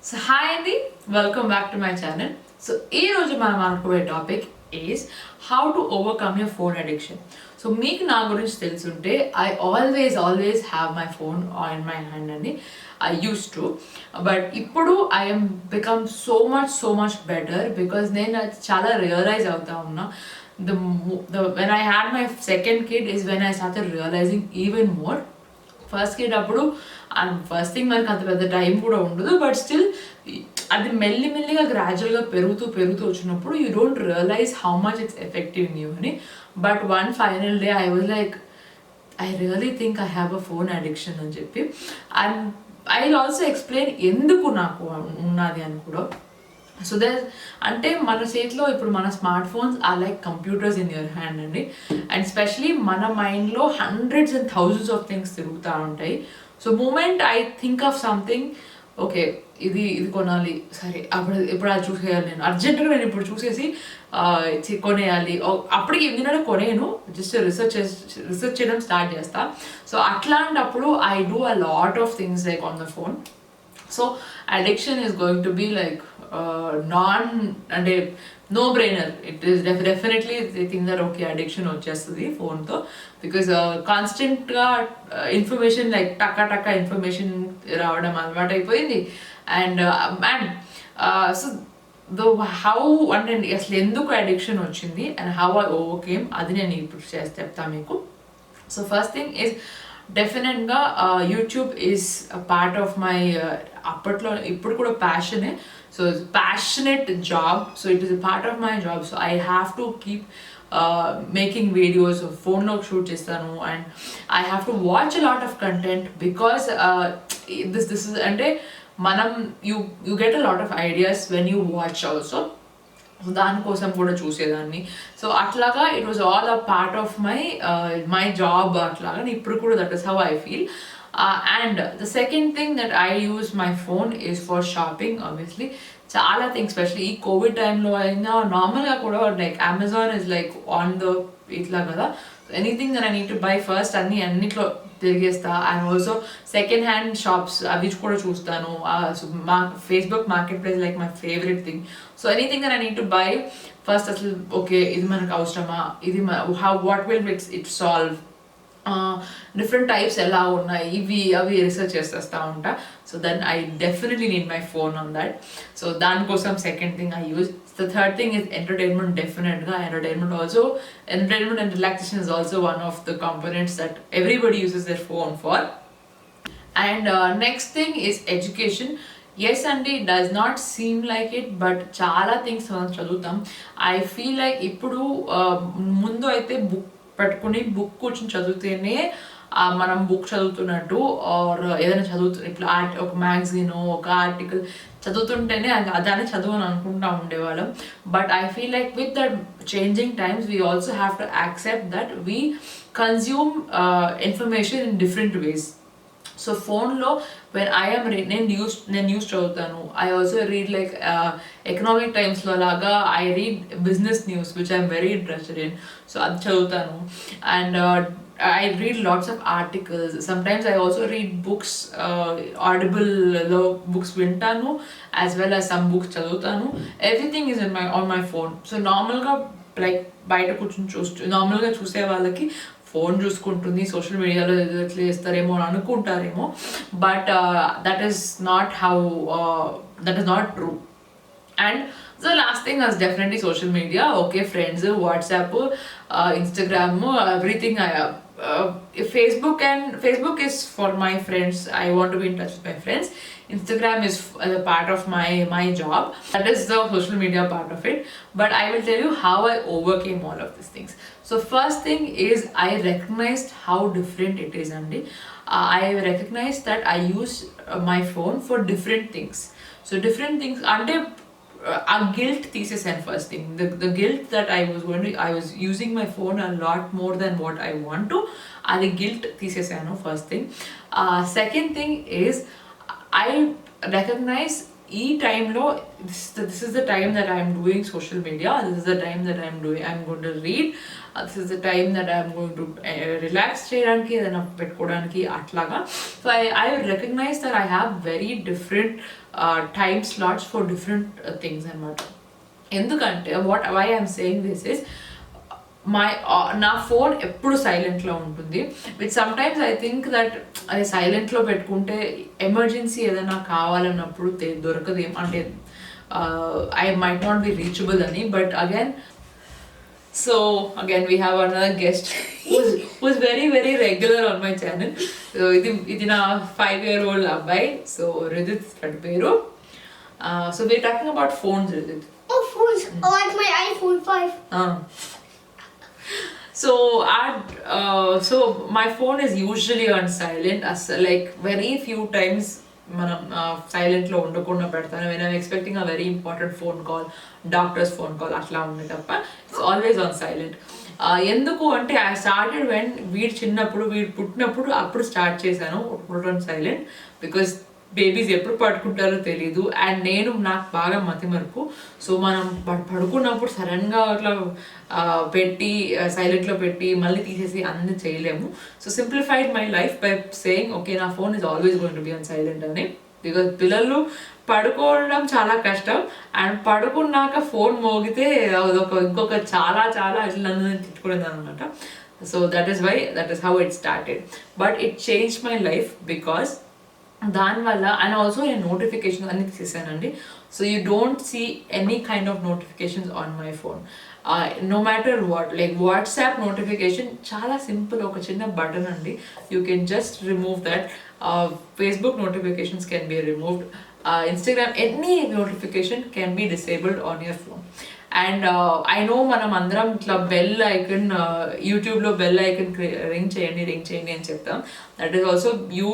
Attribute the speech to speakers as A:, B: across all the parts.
A: So hi Andy, welcome back to my channel. So ee roju మనం అనుకునే topic is how to overcome your phone addiction. So మీకు నా గురించి తెలుసుంటే I always have my phone in my hand అండి. I used to, but ఇప్పుడు I am become so much better because నేను చాలా రియలైజ్ అవుతా ఉన్నా. When I had my second kid is when I started realizing even more. First kid అప్పుడు and first thing మనకు అంత పెద్ద టైం కూడా ఉండదు, బట్ స్టిల్ అది మెల్లిమెల్లిగా గ్రాడ్యువల్గా పెరుగుతూ వచ్చినప్పుడు you don't realize how much it's effective in you అని. But one final day I was like I really think I have a phone addiction అని చెప్పి. And I will also explain ఎందుకు నాకు ఉన్నది అని కూడా. సో అంటే మన చేతిలో ఇప్పుడు మన smart phones are like computers in your hand అండి. అండ్ స్పెషలీ మన మైండ్లో hundreds and thousands of things తిరుగుతూ ఉంటాయి. So moment I think of something, okay ఇది కొనాలి, సరే ఇప్పుడు అది చూసేయాలి, నేను అర్జెంటుగా నేను ఇప్పుడు చూసేసి కొనేయాలి, అప్పటికి ఎందుకంటే కొనేను, జస్ట్ రీసెర్చ్ చేయడం స్టార్ట్ చేస్తా. సో అట్లాంటప్పుడు I do a lot of things like on the phone. So addiction is going to be like అంటే no brainer. It is definitely they think that okay addiction వచ్చేస్తుంది ఫోన్తో, because కాన్స్టెంట్గా information like టక్క information రావడం అలవాటు అయిపోయింది. And so how అంటే అసలు ఎందుకు అడిక్షన్ వచ్చింది అండ్ హౌ ఐ ఓవర్కేమ్ అది నేను ఇప్పుడు చెప్తాను మీకు. సో ఫస్ట్ థింగ్ ఈజ్ డెఫినెట్గా YouTube is part of my అప్పట్లో ఇప్పుడు కూడా ప్యాషనే. So passionate job, so it is part of my job. So I have to keep making videos, ఫోన్లో షూట్ చేస్తాను and I have to watch a lot of content because this is అంటే మనం you get a lot of ideas when you watch also. దానికోసం కూడా చూసేదాన్ని. So అట్లాగా it was all a part of my job అట్లాగా ఇప్పుడు కూడా that is how I feel. And the second thing that I use my phone is for shopping. Obviously చాలా things, specially ఈ Covid టైంలో అయినా నార్మల్గా కూడా like Amazon is like on the ఇట్లా కదా, anything that I need to buy first అన్నిట్లో తిరిగేస్తా. And also second hand shops అవి కూడా చూస్తాను. Facebook marketplace like my favourite thing. So anything that I need to buy first అసలు okay ఇది మనకు అవసరమా, ఇది what will it solve, different types ఎలా ఉన్నాయి అవి రీసెర్చ్ చేసేస్తూ ఉంటా. So then I definitely need my phone on that. So దానికోసం second thing I use. The third thing is entertainment. Definitely entertainment and relaxation is also one of the components that everybody uses their phone for. And next thing is education. Yes అండి, it does not seem like it, but చాలా things మనం చదువుతాం. I feel like ఇప్పుడు ముందు అయితే book పెట్టుకుని book కూర్చొని చదివితేనే మనం బుక్ చదువుతున్నట్టు, ఆర్ ఏదైనా ఇట్లా ఒక మ్యాగజైన్ ఒక ఆర్టికల్ చదువుతుంటేనే అదాన్ని చదువు అని అనుకుంటా ఉండేవాళ్ళం. But I feel like with the changing times we also have to accept that we consume information in different ways. So ఫోన్లో వెన్ నేను న్యూస్ చదువుతాను. I also read like economic టైమ్స్లో లాగా I read business news which I'm very interested in. So అది చదువుతాను. And I read lots of articles. Sometimes I also read books, audible books vintanu as well as some books chadutanu. Everything is on my phone. So normal ga like బయట కూర్చొని నార్మల్గా చూసే వాళ్ళకి phone చూసుకుంటుంది, social మీడియాలో ఎట్లా చేస్తారేమో అని అనుకుంటారేమో, but that is not true. And the last thing is definitely social media. Okay, friends, WhatsApp, Instagram, everything. Facebook is for my friends. I want to be in touch with my friends. Instagram is a part of my job. That is the social media part of it. But I will tell you how I overcame all of these things. So first thing is I recognized how different it is, Andy. I recognized that I use my phone for different things. So different things అంటే ఆ guilt తీసేసాను. First thing, the guilt that I was using my phone a lot more than what I want to, అది guilt తీసేసాను first thing. Second thing is I recognize ఈ టైంలో this is the time that I'm doing social media, this is the time that I'm going to read, this is the time that I'm going to relax చేయడానికి ఏదైనా పెట్టుకోవడానికి అట్లాగా. So I recognize that I have very different time slots for different things అనమాట. ఎందుకంటే why I'm saying this is నా phone ఎప్పుడు సైలెంట్లో ఉంటుంది, which sometimes I think that అది సైలెంట్లో పెట్టుకుంటే ఎమర్జెన్సీ ఏదైనా కావాలన్నప్పుడు దొరకదు అంటే I might not be reachable అని. But again we have another guest who's very very regular on my channel. So ఇది నా 5-year-old అబ్బాయి. సో రిదిత్ అటు పేరు. So we're talking about phones, Ridit.
B: Oh, phones. Oh, like my iPhone 5.
A: So my phone is usually on silent, as like very few times మనం సైలెంట్లో ఉండకుండా పెడతాను when I'm expecting a very important phone call, doctor's phone call అట్లా ఉండే తప్ప it's always on silent. ఎందుకు అంటే I started when వీడు పుట్టినప్పుడు అప్పుడు స్టార్ట్ చేశాను ఆన్ సైలెంట్, బికాస్ బేబీస్ ఎప్పుడు పడుకుంటారో తెలీదు అండ్ నాకు బాగా మతిమరుపు. సో మనం పడుకున్నప్పుడు సడన్గా అట్లా పెట్టి సైలెంట్లో పెట్టి మళ్ళీ తీసేసి అన్ని చేయలేము. So simplified my life by saying okay నా phone is always going to be on silent అని. బికాజ్ పిల్లలు పడుకోవడం చాలా కష్టం అండ్ పడుకున్నాక ఫోన్ మోగితే ఇంకొక చాలా చాలా ఇట్లా నన్ను తిట్టుకునేది అనమాట. So that is how it started. But it change my life because దానివల్ల అండ్ ఆల్సో నేను నోటిఫికేషన్స్ అన్ని తీసేసానండి. So you don't see any kind of notifications on my phone no matter what. Like WhatsApp notification చాలా simple, ఒక చిన్న button అండి, you can just remove that. Facebook notifications can be removed, Instagram, any notification can be disabled on your phone. And I know మనం అందరం ఇట్లా bell icon యూట్యూబ్లో bell icon ring చేయండి అని చెప్తాం. That is also you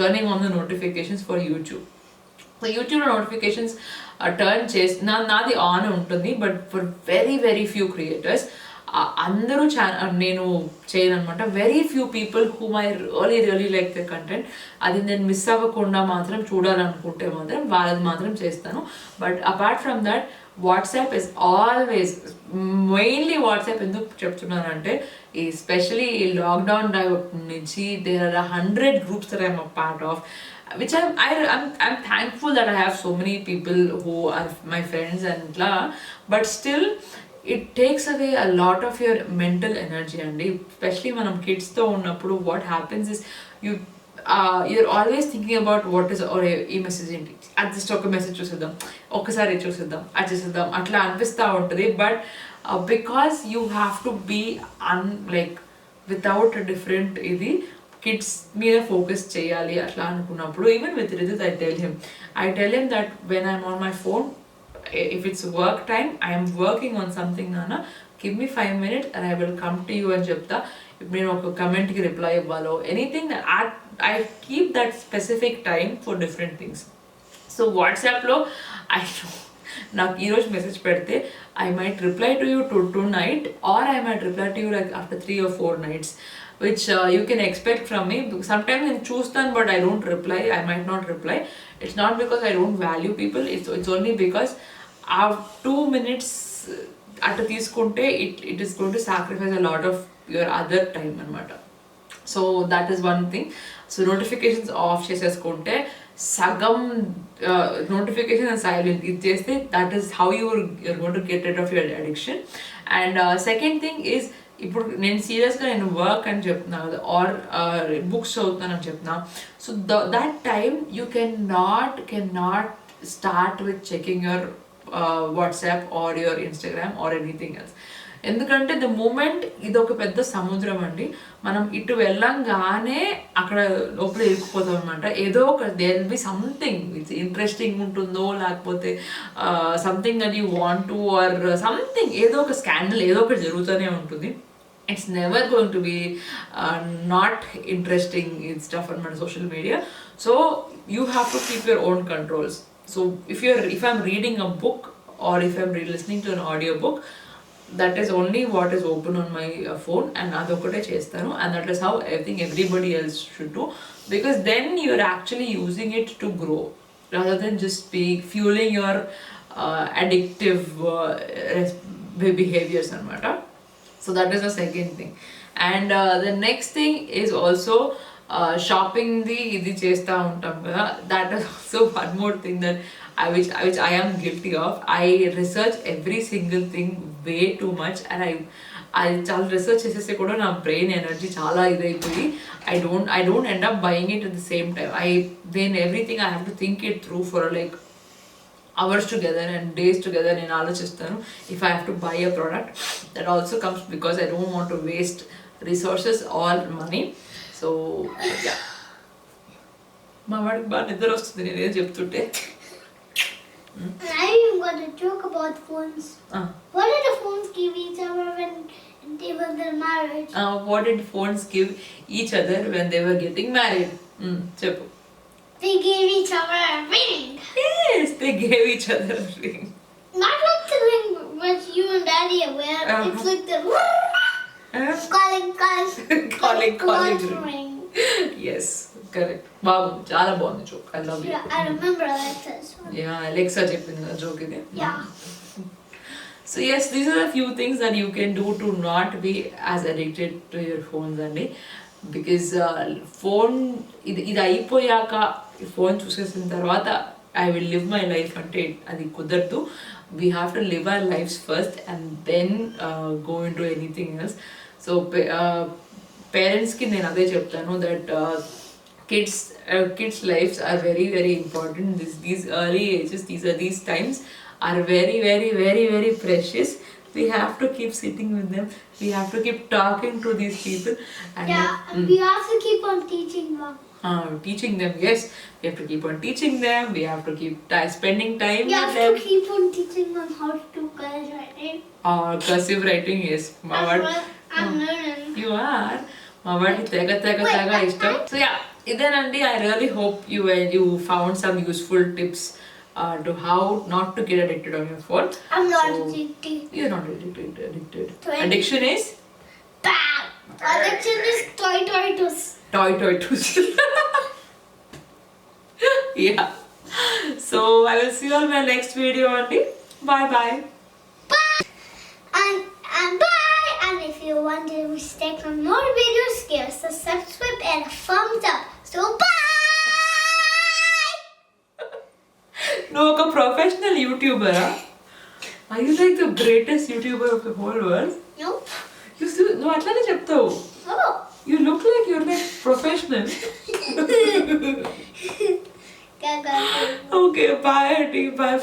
A: turning on the notifications for YouTube. So యూట్యూబ్లో notifications turn చేసి నాది ఆన్ ఉంటుంది, but for very very few creators అందరూ నేను చేయను అనమాట. Very few people whom I really like the content, అది నేను మిస్ అవ్వకుండా మాత్రం చూడాలనుకుంటే మాత్రం వాళ్ళది మాత్రం చేస్తాను. But apart from that WhatsApp is always, mainly WhatsApp ఎందుకు చెప్తున్నానంటే ఎస్పెషలీ ఈ లాక్డౌన్ నుంచి there are 100 groups that I'm a part of, which I'm thankful that I have so many people who are my friends and but still it takes away a lot of your mental energy andi, especially manam kids tho unnappudu what happens is you're always thinking about what is or ee message enti at just oka message chusedam okasari chusedam achesedam atla anpista untadi. But because you have to be like without a different idi kids మీద focus చేయాలి అట్లా అనుకున్నప్పుడు, even with Ridit I tell him that when I'm on my phone, if it's work time, I am working on something nana, give me 5 minutes and I will come to you and చెప్తా. ఇప్పుడు నేను ఒక కమెంట్కి reply ఇవ్వాలో anything, I keep that specific time for different things. So వాట్సాప్లో నాకు ఈరోజు message పెడితే I might reply to you tonight, or I might reply to you like after 3 or 4 nights, which you can expect from me. Sometimes I choose them, but I don't reply. I might not reply. It's not because I don't value people. It's only because 2 minutes at తీసుకుంటే it is going to sacrifice a lot of your other time anamata. So that is one thing. So notifications off చేసేసుకుంటే సగం notification and silent ఇది చేస్తే that is how you're going to get rid of your addiction. And second thing is, ఇప్పుడు నేను సీరియస్గా నేను work అని చెప్తున్నా కదా, ఆర్ బుక్స్ చదువుతానని చెప్తున్నా. So that time you can not start with checking your WhatsApp or your Instagram or anything else. ఎందుకంటే ద మూమెంట్ ఇది ఒక పెద్ద సముద్రం అండి, మనం ఇటు వెళ్ళంగానే అక్కడ లోపల ఇరుక్కుపోతాం అనమాట. ఏదో ఒక there will be something it's interesting ఉంటుందో, లేకపోతే something that you want to or something, ఏదో ఒక స్కాండల్ ఏదో ఒకటి జరుగుతూనే ఉంటుంది. It's never going to be not interesting stuff on my social media. So you have to keep your own controls. So if I'm reading a book or if I'm listening to an audio book, that is only what is open on my phone, and adokate chestanu, and that is how I think everybody else should do, because then you're actually using it to grow. rather than just be fueling your addictive behaviors anamata. So that is the second thing. And the next thing is also shopping the ఇది చేస్తూ ఉంటాం కదా. That is also one more thing that which I am guilty of. I research every single thing way too much, and I చాలా research చేసేస్తే కూడా నా brain energy చాలా ఇదైపోయి I don't end up buying it at the same time. Then everything I have to think it through for like hours together and days together నేను ఆలోచిస్తాను if I have to buy a product. That also comes because I don't want to waste resources or money. So yeah, మా వాడికి బాగా నిద్ర వస్తుంది నేనేం చెప్తుంటే.
B: I even got a joke about phones. What did the phones give each other when they were getting married?
A: What did phones give each other when they were getting married? చెప్పు.
B: They gave each other a ring.
A: Yes, they gave each other a ring.
B: Not like the ring which you and Daddy wear. It's like the calling ring.
A: Yes, correct. బాగుంది, చాలా బాగుంది joke. I love it.
B: Yeah, I remember Alexa's one.
A: Yeah, Alexa చెప్పింది joke ఇది.
B: Yeah.
A: So yes, these are a few things that you can do to not be as addicted to your phones అండి. Because phone ఇది అయిపోయాక phone చూసేసిన తర్వాత I will live my life అంటే అది కుదరదు. We have to live our lives first and then go into anything else. So పేరెంట్స్కి నేను అదే చెప్తాను that kids lives are very very important. These early ages, these times are very very very very precious. We have to keep sitting with them, we have to keep talking to these people, and
B: We have to keep on teaching them.
A: Teaching them. Yes, we have to keep on teaching them, we have to keep spending time
B: We
A: with
B: have
A: them.
B: to keep on teaching them how to do cursive writing.
A: Cursive writing, yes.
B: That's what I'm learning.
A: You are. మా వాడికి తెగ ఇష్టం. So yeah, ఇదేనండి. I really hope you found some useful tips to how not to get addicted on your phone.
B: I'm not addicted.
A: You're not addicted.
B: Twenty.
A: Addiction is
B: Bad. Addiction is toy.
A: toy tools. Yeah. So I will see you on my next video, Andy. Bye.
B: And bye. And if you want to stay for more videos, give us a subscribe and a thumbs up. So bye.
A: నువ్వు ఒక professional యూట్యూబరా? Are you like the greatest YouTuber of the whole world?
B: Nope.
A: నువ్వు అట్లానే చెప్తావు.
B: Oh.
A: You look like you're like professional.
B: Go.
A: Okay, bye, Auntie. Bye.